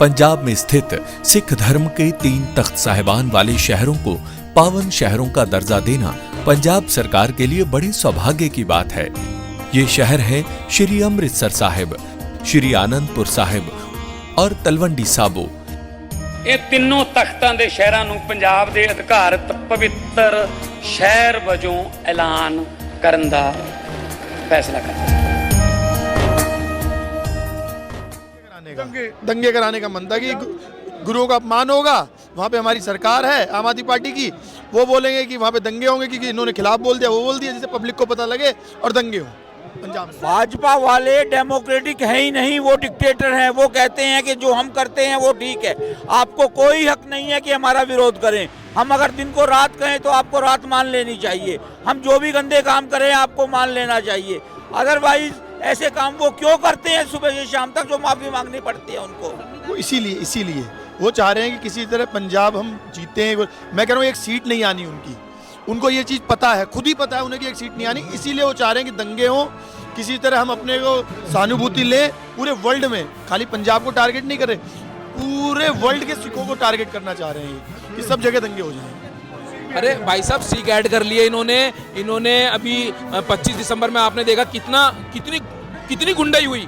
पंजाब में स्थित सिख धर्म के 3 तख्त साहिबान वाले शहरों को पावन शहरों का दर्जा देना पंजाब सरकार के लिए बड़े सौभाग्य की बात है। ये शहर है श्री अमृतसर साहिब, श्री आनंदपुर साहिब और तलवंडी साबो। ਇਹ ਤਿੰਨੋਂ ਤਖਤਾਂ ਦੇ ਸ਼ਹਿਰਾਂ ਨੂੰ ਪੰਜਾਬ ਦੇ ਅਧਿਕਾਰਤ ਪਵਿੱਤਰ ਸ਼ਹਿਰ ਵਜੋਂ ਐਲਾਨ ਕਰਨ ਦਾ ਫੈਸਲਾ ਕੀਤਾ। दंगे कराने का मन था कि गुरुओं का अपमान होगा। वहाँ पे हमारी सरकार है आम आदमी पार्टी की, वो बोलेंगे कि वहाँ पे दंगे होंगे क्योंकि इन्होंने खिलाफ बोल दिया, वो बोल दिया, जिससे पब्लिक को पता लगे और दंगे हो पंजाब में। भाजपा वाले डेमोक्रेटिक है ही नहीं, वो डिक्टेटर हैं। वो कहते हैं कि जो हम करते हैं वो ठीक है, आपको कोई हक नहीं है कि हमारा विरोध करें। हम अगर दिन को रात कहें तो आपको रात मान लेनी चाहिए, हम जो भी गंदे काम करें आपको मान लेना चाहिए। अदरवाइज ऐसे काम वो क्यों करते हैं सुबह से शाम तक, जो माफी मांगनी पड़ती है उनको। वो इसीलिए वो चाह रहे हैं कि किसी तरह पंजाब हम जीते हैं। मैं कह रहा हूँ एक सीट नहीं आनी उनकी, उनको ये चीज़ पता है, खुद ही पता है उन्हें कि एक सीट नहीं आनी। इसीलिए वो चाह रहे हैं कि दंगे हों, किसी तरह हम अपने को सहानुभूति लें। पूरे वर्ल्ड में खाली पंजाब को टारगेट नहीं कर रहे, पूरे वर्ल्ड के सिखों को टारगेट करना चाह रहे हैं कि सब जगह दंगे हो जाएं। अरे भाई साहब सिख ऐड कर लिए इन्होंने अभी 25 दिसंबर में आपने देखा कितनी गुंडाई हुई।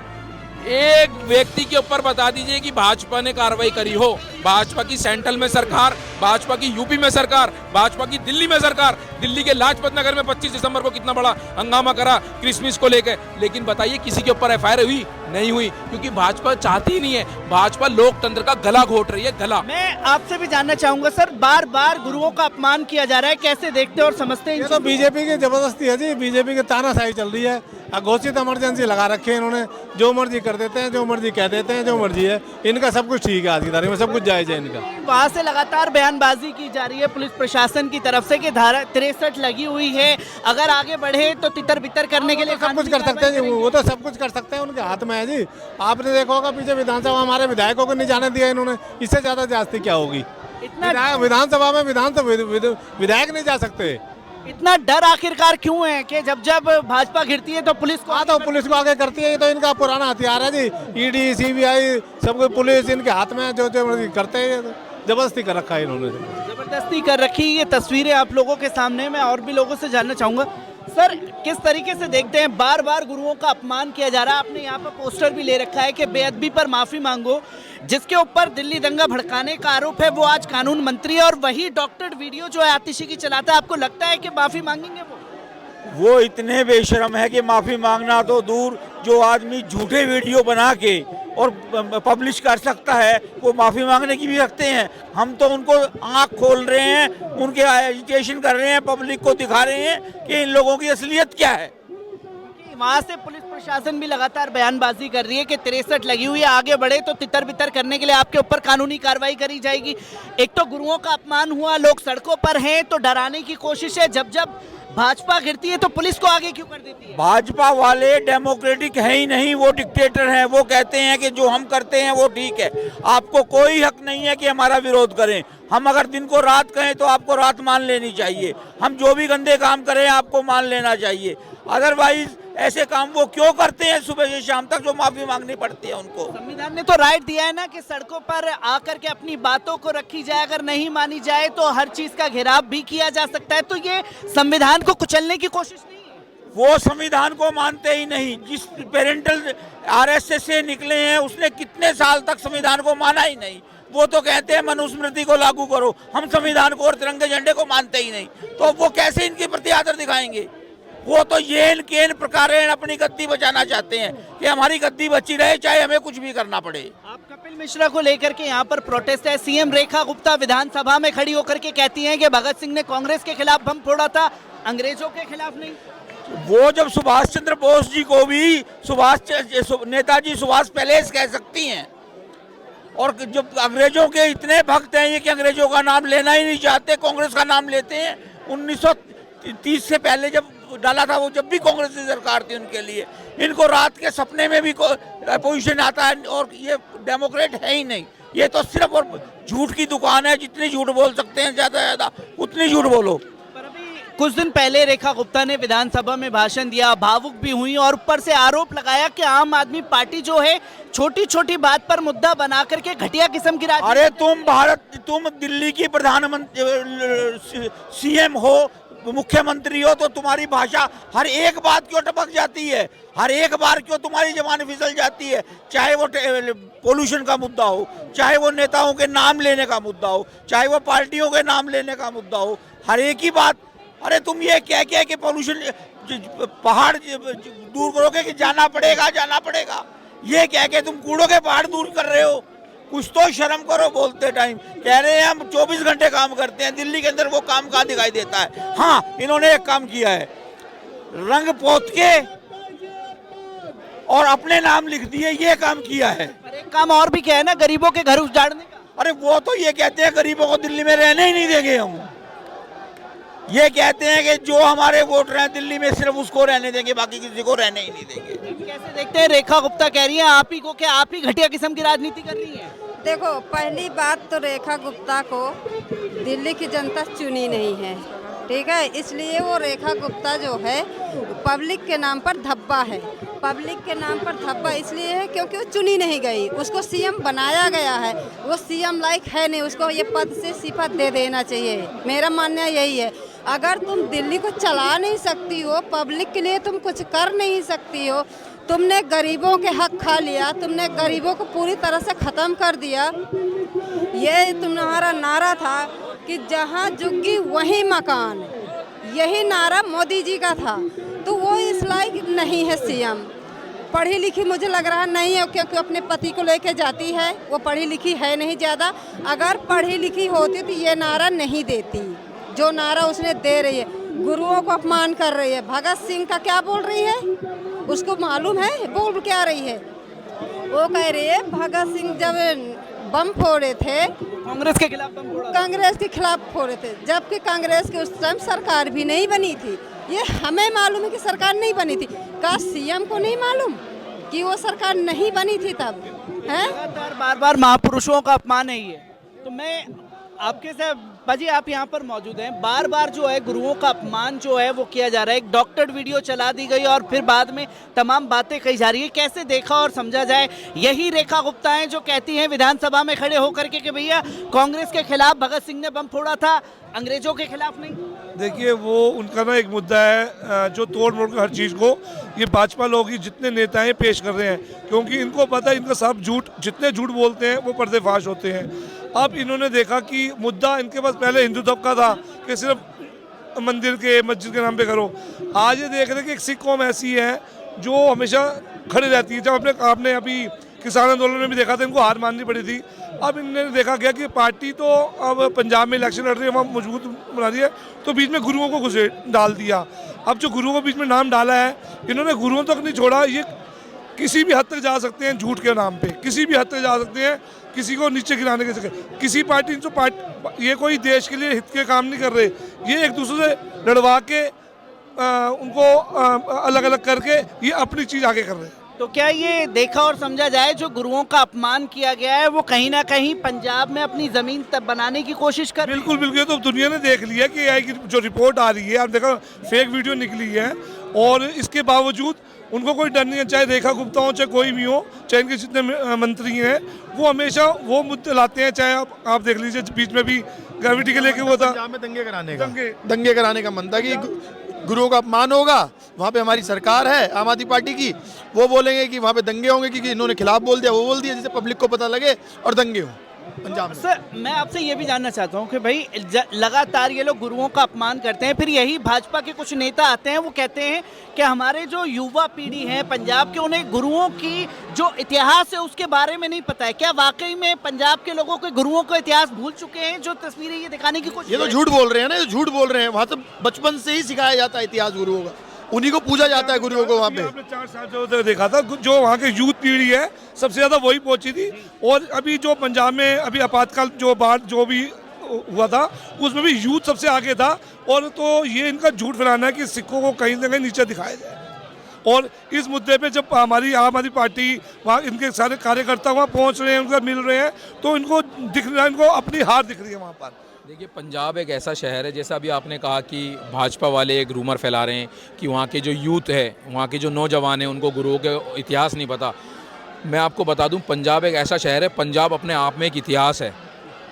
एक व्यक्ति के ऊपर बता दीजिए कि भाजपा ने कार्रवाई करी हो, भाजपा की सेंट्रल में सरकार, भाजपा की यूपी में सरकार, भाजपा की दिल्ली में सरकार, दिल्ली के लाजपत नगर में 25 दिसंबर को कितना बड़ा हंगामा करा क्रिसमस को लेकर। लेकिन बताइए किसी के ऊपर एफआईआर हुई? नहीं हुई, क्योंकि भाजपा चाहती ही नहीं है। भाजपा लोकतंत्र का गला घोट रही है, गला। मैं आपसे भी जानना चाहूंगा सर, बार बार गुरुओं का अपमान किया जा रहा है, कैसे देखते हैं और समझते हैं? ये तो बीजेपी की जबरदस्ती है जी, बीजेपी की तानाशाही चल रही है। घोषित इमरजेंसी लगा रखे हैं इन्होंने, जो मर्जी कर देते हैं, जो मर्जी कह देते हैं, जो मर्जी है। इनका सब कुछ ठीक है, आज की तारीख में सब कुछ जायज है इनका। वहाँ से लगातार बयानबाजी की जा रही है पुलिस प्रशासन की तरफ से कि धारा 63 लगी हुई है, अगर आगे बढ़े तो तितर बितर करने के लिए सब कुछ कर सकते हैं जी, वो तो सब कुछ कर सकते हैं, उनके हाथ में है जी। आपने देखा होगा पीछे विधानसभा हमारे विधायकों को नहीं जाने दिया इन्होंने, इससे ज्यादा जास्ती क्या होगी? इतना विधानसभा में विधायक नहीं जा सकते। इतना डर आखिरकार क्यों है कि जब भाजपा घिरती है तो पुलिस को पुलिस को आगे करती है? ये तो इनका पुराना हथियार है जी, ईडी सीबीआई सब कुछ पुलिस इनके हाथ में है, जो करते हैं। जबरदस्ती कर रखा है इन्होंने, जबरदस्ती कर रखी। ये तस्वीरें आप लोगों के सामने, मैं और भी लोगों से जानना चाहूंगा सर, किस तरीके से देखते हैं बार बार गुरुओं का अपमान किया जा रहा है? आपने यहाँ पर पोस्टर भी ले रखा है कि बेअदबी पर माफी मांगो, जिसके ऊपर दिल्ली दंगा भड़काने का आरोप है, वो आज कानून मंत्री है और वही डॉक्टर वीडियो जो है आतिशी की चलाता है। आपको लगता है कि माफी मांगेंगे वो इतने बेशरम है कि माफी मांगना तो दूर, जो आदमी झूठे वीडियो बना के और पब्लिश कर सकता है वो माफी मांगने की भी रखते हैं। हम तो उनको आंख खोल रहे हैं, उनके एजुकेशन कर रहे हैं, पब्लिक को दिखा रहे हैं कि इन लोगों की असलियत क्या है। वहाँ से पुलिस प्रशासन भी लगातार बयानबाजी कर रही है कि 63 लगी हुई है, आगे बढ़े तो तितर बितर करने के लिए आपके ऊपर कानूनी कार्रवाई करी जाएगी। एक तो गुरुओं का अपमान हुआ, लोग सड़कों पर हैं, तो डराने की कोशिश है। जब भाजपा गिरती है तो पुलिस को आगे क्यों कर देती है? भाजपा वाले डेमोक्रेटिक है ही नहीं, वो डिक्टेटर हैं। वो कहते हैं कि जो हम करते हैं वो ठीक है, आपको कोई हक नहीं है कि हमारा विरोध करें। हम अगर दिन को रात कहें तो आपको रात मान लेनी चाहिए, हम जो भी गंदे काम करें आपको मान लेना चाहिए। अदरवाइज ऐसे काम वो क्यों करते हैं सुबह से शाम तक, जो माफी मांगनी पड़ती है उनको। संविधान ने तो राइट दिया है ना कि सड़कों पर आकर के अपनी बातों को रखी जाए, अगर नहीं मानी जाए तो हर चीज का घेराव भी किया जा सकता है। तो ये संविधान को कुचलने की कोशिश नहीं है। वो संविधान को मानते ही नहीं। जिस पेरेंटल आरएसएस से निकले हैं उसने कितने साल तक संविधान को माना ही नहीं। वो तो कहते हैं मनुस्मृति को लागू करो, हम संविधान को और तिरंगे झंडे को मानते ही नहीं, तो वो कैसे इनके प्रति आदर दिखाएंगे? वो तो येन केन प्रकार अपनी गद्दी बचाना चाहते हैं कि हमारी गद्दी बची रहे, चाहे हमें कुछ भी करना पड़े। आप कपिल मिश्रा को लेकर के यहाँ पर प्रोटेस्ट है। सीएम रेखा गुप्ता विधानसभा में खड़ी होकर के कहती हैं कि भगत सिंह ने कांग्रेस के खिलाफ बम फोड़ा था, अंग्रेजों के खिलाफ नहीं। वो जब सुभाष चंद्र बोस जी को भी नेताजी सुभाष पैलेस कह सकती हैं, और जब अंग्रेजों के इतने भक्त हैं ये कि अंग्रेजों का नाम लेना ही नहीं चाहते, कांग्रेस का नाम लेते हैं। 1930 से पहले जब डाला था, वो जब भी कांग्रेस की सरकार थी उनके लिए, इनको रात के सपने में भी पोजीशन आता है। और ये डेमोक्रेट है ही नहीं, ये तो सिर्फ और झूठ की दुकान है। जितनी झूठ बोल सकते हैं ज्यादा उतनी झूठ बोलो। पर अभी कुछ दिन पहले रेखा गुप्ता ने विधानसभा में भाषण दिया, भावुक भी हुई और ऊपर से आरोप लगाया कि आम आदमी पार्टी जो है छोटी छोटी बात पर मुद्दा बना करके घटिया किस्म की राजनीति। अरे तुम दिल्ली की प्रधानमंत्री सीएम हो, मुख्यमंत्री हो, तो तुम्हारी भाषा हर एक बात क्यों टपक जाती है, हर एक बार क्यों तुम्हारी जबान फिसल जाती है, चाहे वो पोल्यूशन का मुद्दा हो, चाहे वो नेताओं के नाम लेने का मुद्दा हो, चाहे वो पार्टियों के नाम लेने का मुद्दा हो, हर एक ही बात। अरे तुम ये क्या क्या कि पोल्यूशन पहाड़ दूर करोगे कि जाना पड़ेगा, ये क्या क्या तुम कूड़ों के पहाड़ दूर कर रहे हो, कुछ तो शर्म करो बोलते टाइम। कह रहे हैं हम 24 घंटे काम करते हैं, दिल्ली के अंदर वो काम कहाँ दिखाई देता है। हाँ, इन्होंने एक काम किया है, रंग पोत के और अपने नाम लिख दिए, ये काम किया है। एक काम और भी किया है ना, गरीबों के घर उजाड़ने का। अरे वो तो ये कहते हैं गरीबों को दिल्ली में रहने ही नहीं देंगे हम, ये कहते हैं कि जो हमारे वोटर हैं दिल्ली में सिर्फ उसको रहने देंगे, बाकी किसी को रहने ही नहीं देंगे। कैसे देखते हैं, रेखा गुप्ता कह रही है आप ही को, क्या आप ही घटिया किस्म की राजनीति कर रही है? देखो, पहली बात तो रेखा गुप्ता को दिल्ली की जनता चुनी नहीं है, ठीक है, इसलिए वो रेखा गुप्ता जो है पब्लिक के नाम पर धब्बा है। पब्लिक के नाम पर धब्बा इसलिए है क्योंकि वो चुनी नहीं गई, उसको सीएम बनाया गया है, वो सीएम लायक है नहीं, उसको ये पद से इस्तीफा दे देना चाहिए। मेरा मानना यही है, अगर तुम दिल्ली को चला नहीं सकती हो, पब्लिक के लिए तुम कुछ कर नहीं सकती हो, तुमने गरीबों के हक खा लिया, तुमने गरीबों को पूरी तरह से ख़त्म कर दिया। ये तुम्हारा नारा था कि जहाँ झुग्गी वहीं मकान, यही नारा मोदी जी का था, तो वो इस लायक नहीं है सीएम। पढ़ी लिखी मुझे लग रहा नहीं है, क्योंकि अपने पति को लेके जाती है, वो पढ़ी लिखी है नहीं ज़्यादा। अगर पढ़ी लिखी होती तो ये नारा नहीं देती, जो नारा उसने दे रही है। गुरुओं को अपमान कर रही है। भगत सिंह का क्या बोल रही है, उसको मालूम है बोल क्या रही है? वो कह रही है भगत सिंह जब बम फोड़े थे कांग्रेस के खिलाफ बम फोड़ा, कांग्रेस के खिलाफ फोड़े थे, जबकि कांग्रेस के उस टाइम सरकार भी नहीं बनी थी। ये हमें मालूम है कि सरकार नहीं बनी थी, का सीएम को नहीं मालूम कि वो सरकार नहीं बनी थी तब? है बार बार महापुरुषों का अपमान है ये। तो मैं आपके साथ बाजी, आप यहाँ पर मौजूद हैं, बार बार जो है गुरुओं का अपमान जो है वो किया जा रहा है। एक डॉक्टर्ड वीडियो चला दी गई और फिर बाद में तमाम बातें कही जा रही है। कैसे देखा और समझा जाए? यही रेखा गुप्ता हैं जो कहती हैं विधानसभा में खड़े होकर के कि भैया कांग्रेस के खिलाफ भगत सिंह ने बम फोड़ा था, अंग्रेजों के खिलाफ नहीं। देखिए, वो उनका ना एक मुद्दा है जो तोड़ मोड़ कर हर चीज़ को ये भाजपा लोग ही जितने नेता हैं पेश कर रहे हैं, क्योंकि इनको पता है इनका सब झूठ, जितने झूठ बोलते हैं वो पर्देफाश होते हैं। अब इन्होंने देखा कि मुद्दा इनके पास पहले हिंदुत्व का था कि सिर्फ मंदिर के मस्जिद के नाम पे करो। आज ये देख रहे हैं कि एक सिख कौम ऐसी है जो हमेशा खड़ी रहती है। जब आपने अभी किसान आंदोलन में भी देखा था, इनको हार माननी पड़ी थी। अब इन्होंने देखा गया कि पार्टी तो अब पंजाब में इलेक्शन लड़ रही है, वहाँ मजबूत बना रही है, तो बीच में गुरुओं को घुसे डाल दिया। अब जो गुरुओं को बीच में नाम डाला है, इन्होंने गुरुओं तक नहीं छोड़ा। ये किसी भी हद तक जा सकते हैं झूठ के नाम पे, किसी भी हद तक जा सकते हैं, किसी को नीचे गिराने के चक्कर। किसी पार्टी जो ये कोई देश के लिए हित के काम नहीं कर रहे, ये एक दूसरे से लड़वा के उनको अलग अलग करके ये अपनी चीज़ आगे कर रहे हैं। तो क्या ये देखा और समझा जाए जो गुरुओं का अपमान किया गया है वो कहीं ना कहीं पंजाब में अपनी जमीन तब बनाने की कोशिश कर? बिल्कुल बिल्कुल, ये तो दुनिया ने देख लिया कि AI की जो रिपोर्ट आ रही है, आप देखो फेक वीडियो निकली है, और इसके बावजूद उनको कोई डर नहीं है। चाहे रेखा गुप्ता हो, चाहे कोई भी हो, चाहे इनके जितने मंत्री हैं, वो हमेशा वो मुद्दे लाते हैं। चाहे आप देख लीजिए, बीच में भी ग्रेविटी के लेके वो था पंजाब में दंगे कराने का मन था कि गुरुओं का अपमान होगा, वहाँ पे हमारी सरकार है आम आदमी पार्टी की, वो बोलेंगे कि वहाँ पे दंगे होंगे क्योंकि इन्होंने खिलाफ बोल दिया, वो बोल दिया, जिससे पब्लिक को पता लगे और दंगे हो पंजाब में। सर, मैं आपसे ये भी जानना चाहता हूँ कि भाई लगातार ये लोग गुरुओं का अपमान करते हैं, फिर यही भाजपा के कुछ नेता आते हैं, वो कहते हैं कि हमारे जो युवा पीढ़ी है पंजाब के, उन्हें गुरुओं की जो इतिहास है उसके बारे में नहीं पता है। क्या वाकई में पंजाब के लोगों के गुरुओं का इतिहास भूल चुके हैं? जो तस्वीरें ये दिखाने की कोशिश, ये तो झूठ बोल रहे हैं ना, ये झूठ बोल रहे हैं। वहाँ तो बचपन से ही सिखाया जाता है इतिहास गुरुओं का, उन्हीं को पूजा जाता है गुरुओं को। वहाँ पे आपने 4 साल जो देखा था, जो वहाँ के यूथ पीढ़ी है सबसे ज़्यादा वही पहुँची थी। और अभी जो पंजाब में अभी आपातकाल जो बाढ़ जो भी हुआ था, उसमें भी यूथ सबसे आगे था। और तो ये इनका झूठ फैलाना है कि सिखों को कहीं ना कहीं नीचे दिखाया जाए। और इस मुद्दे पे जब हमारी आम आदमी पार्टी, वहाँ इनके सारे कार्यकर्ता वहाँ पहुँच रहे हैं, उनका मिल रहे हैं, तो इनको दिख रहा है, इनको अपनी हार दिख रही है वहाँ पर। देखिए, पंजाब एक ऐसा शहर है, जैसा अभी आपने कहा कि भाजपा वाले एक रूमर फैला रहे हैं कि वहाँ के जो यूथ है, वहाँ के जो नौजवान हैं, उनको गुरुओं के इतिहास नहीं पता। मैं आपको बता दूं, पंजाब एक ऐसा शहर है, पंजाब अपने आप में एक इतिहास है।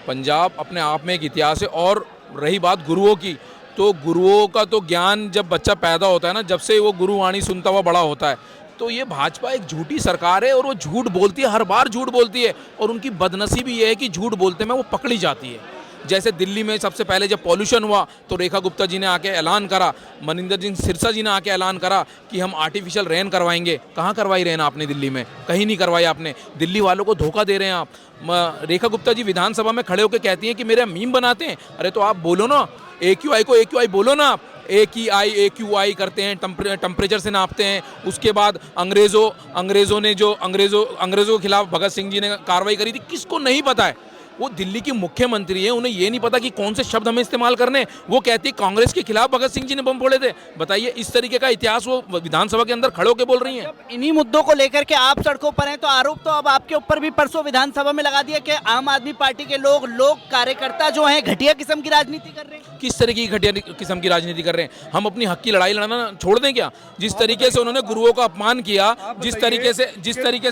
पंजाब अपने आप में एक इतिहास है। और रही बात गुरुओं की, तो गुरुओं का तो ज्ञान जब बच्चा पैदा होता है ना, जब से वो गुरुवाणी सुनता हुआ बड़ा होता है। तो ये भाजपा एक झूठी सरकार है और वो झूठ बोलती है, हर बार झूठ बोलती है। और उनकी बदनसीबी ये है कि झूठ बोलते में वो पकड़ी जाती है। जैसे दिल्ली में सबसे पहले जब पॉल्यूशन हुआ तो रेखा गुप्ता जी ने आके ऐलान करा, मनिंदर सिंह सिरसा जी ने आके ऐलान करा कि हम आर्टिफिशियल रेन करवाएंगे। कहाँ करवाई रेन आपने दिल्ली में? कहीं नहीं करवाई आपने। दिल्ली वालों को धोखा दे रहे हैं आप। रेखा गुप्ता जी विधानसभा में खड़े होकर कहती हैं कि मेरा मीम बनाते हैं। अरे तो आप बोलो ना, AQI को AQI बोलो ना आप। AQI करते हैं, टेम्परेचर से नापते हैं। उसके बाद अंग्रेज़ों के खिलाफ भगत सिंह जी ने कार्रवाई करी थी। किसको नहीं पता है? वो दिल्ली की मुख्यमंत्री है, उन्हें ये नहीं पता कि कौन से शब्द हमें इस्तेमाल करने। वो कहती है कांग्रेस के खिलाफ भगत सिंह जी ने बम फोड़े थे। बताइए, इस तरीके का इतिहास वो विधानसभा के अंदर खड़े होकर बोल रही हैं। जब इन्हीं मुद्दों को लेकर के आप सड़कों पर हैं, तो आरोप तो अब आपके ऊपर भी परसों विधानसभा में लगा दिया कि आम आदमी पार्टी के लोग कार्यकर्ता जो हैं घटिया किस्म की राजनीति कर रहे हैं। किस तरीके की घटिया किस्म की राजनीति कर रहे हैं? हम अपनी हक की लड़ाई लड़ना छोड़ दें क्या? जिस तरीके से उन्होंने गुरुओं का अपमान किया, जिस तरीके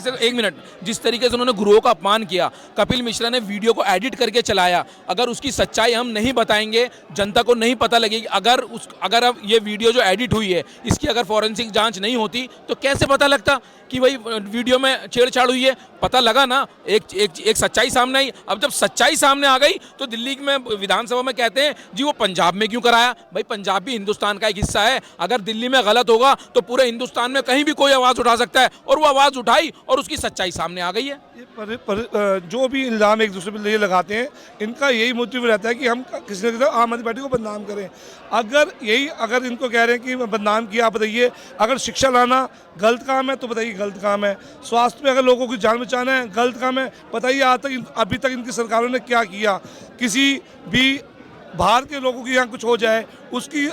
से एक मिनट, जिस तरीके से उन्होंने गुरुओं का अपमान किया, कपिल मिश्रा ने वीडियो को एडिट करके चलाया। अगर उसकी सच्चाई हम नहीं बताएंगे, जनता को नहीं पता लगेगी। अगर अब ये वीडियो जो एडिट हुई है, इसकी अगर फॉरेंसिक जांच नहीं होती तो कैसे पता लगता कि भाई वीडियो में छेड़छाड़ हुई है? पता लगा ना, एक सच्चाई सामने आई। अब जब सच्चाई सामने आ गई तो दिल्ली में विधानसभा में कहते हैं जी वो पंजाब में क्यों कराया? भाई पंजाब भी हिंदुस्तान का एक हिस्सा है। अगर दिल्ली में गलत होगा तो पूरे हिंदुस्तान में कहीं भी कोई आवाज़ उठा सकता है, और वो आवाज़ उठाई और उसकी सच्चाई सामने आ गई है। जो भी इल्ज़ाम एक दूसरे पर ये लगाते हैं, इनका यही मोटिव रहता है कि हम किसी न किसी आम आदमी पार्टी को बदनाम करें। अगर इनको कह रहे हैं कि बदनाम किया, आप बताइए। अगर शिक्षा लाना गलत काम है तो बताइए गलत काम है। स्वास्थ्य में अगर लोगों की जान बचाना है गलत काम है, बताइए अभी तक इनकी सरकारों ने क्या किया? किसी भी बाहर के लोगों की यहाँ कुछ हो जाए, उसके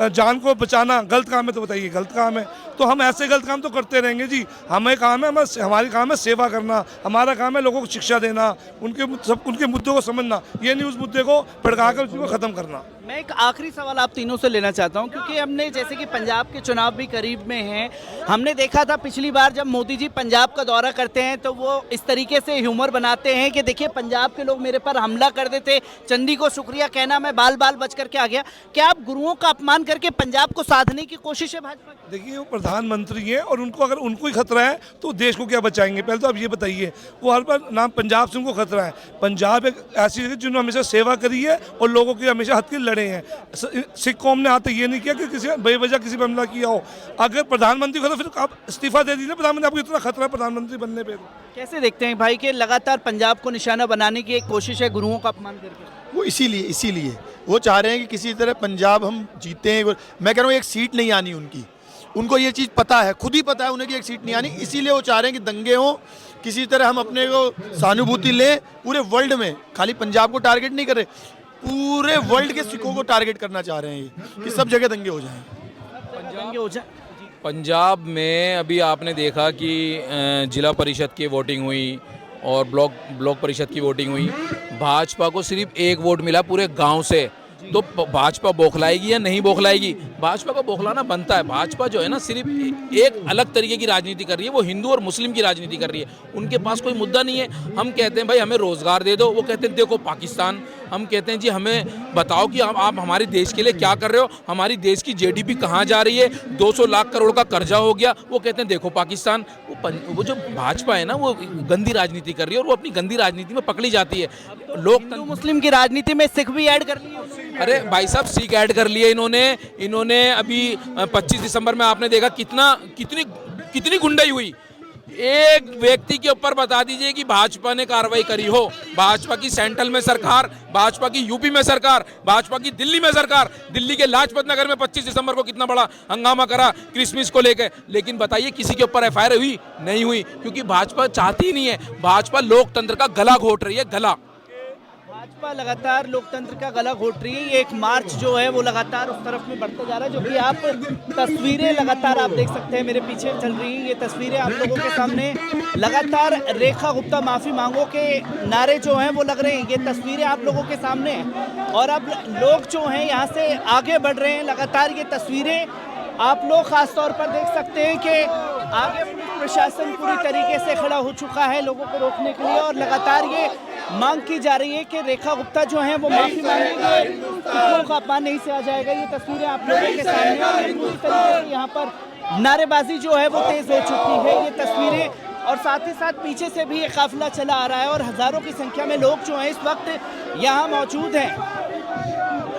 जान को बचाना गलत काम है तो बताइए गलत काम है। तो हम ऐसे गलत काम तो करते रहेंगे जी। हमारी काम है सेवा करना, हमारा काम है लोगों को शिक्षा देना, उनके मुद्दों को समझना, ये नहीं उस मुद्दे को भड़काकर उसी को ख़त्म करना। मैं एक आखिरी सवाल आप तीनों से लेना चाहता हूं, क्योंकि हमने जैसे कि पंजाब के चुनाव भी करीब में हैं, हमने देखा था पिछली बार जब मोदी जी पंजाब का दौरा करते हैं तो वो इस तरीके से ह्यूमर बनाते हैं कि देखिए पंजाब के लोग मेरे पर हमला कर देते, चंदी को शुक्रिया कहना, मैं बाल बच करके आ गया। क्या आप गुरुओं का अपमान करके पंजाब को साधने की कोशिश है भाजपा की? देखिए, वो प्रधानमंत्री हैं और अगर उनको ही खतरा है तो देश को क्या बचाएंगे? पहले तो आप ये बताइए। वो हर बार नाम पंजाब से उनको खतरा है। पंजाब एक ऐसी जगह जिन्होंने हमेशा सेवा करी है और लोगों की हमेशा हद के लड़े हैं। सिख कौम ने आते ये नहीं किया कि किसी बेवजह किसी पर हमला किया हो। अगर प्रधानमंत्री को तो फिर आप इस्तीफा दे दीजिए। प्रधानमंत्री, आपको इतना खतरा है प्रधानमंत्री बनने पर? कैसे देखते हैं भाई कि लगातार पंजाब को निशाना बनाने की एक कोशिश है गुरुओं का अपमान करके? वो इसीलिए वो चाह रहे हैं कि किसी तरह पंजाब हम जीते हैं। मैं कह रहा हूँ एक सीट नहीं आनी उनकी। उनको ये चीज़ पता है, खुद ही पता है उन्हें कि एक सीट नहीं आनी। इसीलिए वो चाह रहे हैं कि दंगे हों, किसी तरह हम अपने को सहानुभूति लें। पूरे वर्ल्ड में, खाली पंजाब को टारगेट नहीं कर रहे, पूरे वर्ल्ड के सिखों को टारगेट करना चाह रहे हैं कि सब जगह दंगे हो जाएं। पंजाब में अभी आपने देखा कि जिला परिषद की वोटिंग हुई और ब्लॉक परिषद की वोटिंग हुई। भाजपा को सिर्फ एक वोट मिला पूरे गांव से। तो भाजपा बौखलाएगी या नहीं बौखलाएगी? भाजपा को बौखलाना बनता है। भाजपा जो है ना, सिर्फ एक अलग तरीके की राजनीति कर रही है। वो हिंदू और मुस्लिम की राजनीति कर रही है। उनके पास कोई मुद्दा नहीं है। हम कहते हैं भाई हमें रोजगार दे दो, वो कहते हैं देखो पाकिस्तान। हम कहते हैं जी हमें बताओ कि आप हमारे देश के लिए क्या कर रहे हो, हमारी देश की GDP कहाँ जा रही है, 200 लाख करोड़ का कर्जा हो गया, वो कहते हैं देखो पाकिस्तान। वो जो भाजपा है ना, वो गंदी राजनीति कर रही है और वो अपनी गंदी राजनीति में पकड़ी जाती है। हिंदू मुस्लिम की राजनीति में सिख भी ऐड कर लिए। अरे भाई साहब, सिख ऐड कर लिए इन्होंने अभी 25 दिसंबर में आपने देखा कितनी गुंडाई हुई। एक व्यक्ति के ऊपर बता दीजिए कि भाजपा ने कार्रवाई करी हो। भाजपा की सेंट्रल में सरकार, भाजपा की यूपी में सरकार, भाजपा की दिल्ली में सरकार। दिल्ली के लाजपत नगर में 25 दिसंबर को कितना बड़ा हंगामा करा क्रिसमस को लेकर, लेकिन बताइए किसी के ऊपर FIR हुई? नहीं हुई, क्योंकि भाजपा चाहती ही नहीं है। भाजपा लोकतंत्र का गला घोट रही है, गला। भाजपा लगातार लोकतंत्र का गला घोट रही है। ये एक मार्च जो है वो लगातार उस तरफ में बढ़ता जा रहा है, जो कि आप तस्वीरें लगातार आप देख सकते हैं मेरे पीछे चल रही हैं। ये तस्वीरें आप लोगों के सामने लगातार रेखा गुप्ता माफी मांगो के नारे जो हैं वो लग रहे हैं। ये तस्वीरें आप लोगों के सामने हैं और अब लोग जो हैं यहाँ से आगे बढ़ रहे हैं। लगातार ये तस्वीरें आप लोग खास तौर पर देख सकते हैं कि आगे पुलिस प्रशासन पूरी तरीके से खड़ा हो चुका है लोगों को रोकने के लिए और लगातार ये मांग की जा रही है कि रेखा गुप्ता जो है वो माफी मांगेंगे, लोगों का अपमान नहीं सहा जाएगा। ये तस्वीरें आप लोगों के सामने हैं। पूरी तरीके से यहाँ पर नारेबाजी जो है वो तेज हो चुकी है। ये तस्वीरें और साथ ही साथ पीछे से भी ये काफिला चला आ रहा है और हजारों की संख्या में लोग जो हैं इस वक्त यहाँ मौजूद हैं।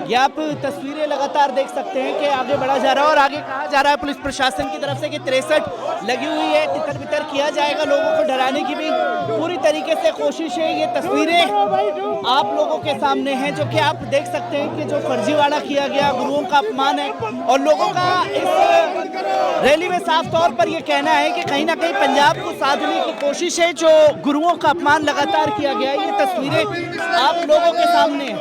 ये आप तस्वीरें लगातार देख सकते हैं कि आगे बढ़ा जा रहा है और आगे कहा जा रहा है पुलिस प्रशासन की तरफ से कि 63 लगी हुई है, तितर बितर किया जाएगा, लोगों को डराने की भी पूरी तरीके से कोशिश है। ये तस्वीरें आप लोगों के सामने हैं जो कि आप देख सकते हैं कि जो फर्जीवाड़ा किया गया, गुरुओं का अपमान है और लोगों का इस रैली में साफ तौर पर यह कहना है कि कहीं ना कहीं पंजाब को साधने की कोशिश है, जो गुरुओं का अपमान लगातार किया गया है। ये तस्वीरें आप लोगों के सामने हैं।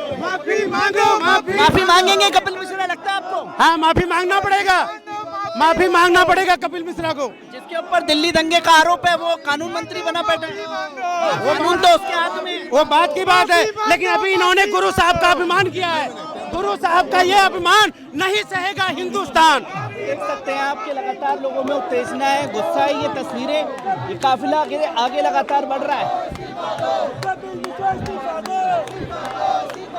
माफी मांगेंगे कपिल मिश्रा, लगता है आपको? हाँ, माफी मांगना पड़ेगा, माफी मांगना पड़ेगा कपिल मिश्रा को, जिसके ऊपर दिल्ली दंगे का आरोप है। वो कानून मंत्री बना बैठा है, वो कानून तो उसके हाथ में। वो बात की बात है, लेकिन अभी इन्होंने गुरु साहब का अपमान किया है। गुरु साहब का ये अपमान नहीं सहेगा हिंदुस्तान। देख सकते हैं आपके लगातार लोगों में उत्तेजना है, गुस्सा है। ये तस्वीरें, ये काफिला आगे लगातार बढ़ रहा है।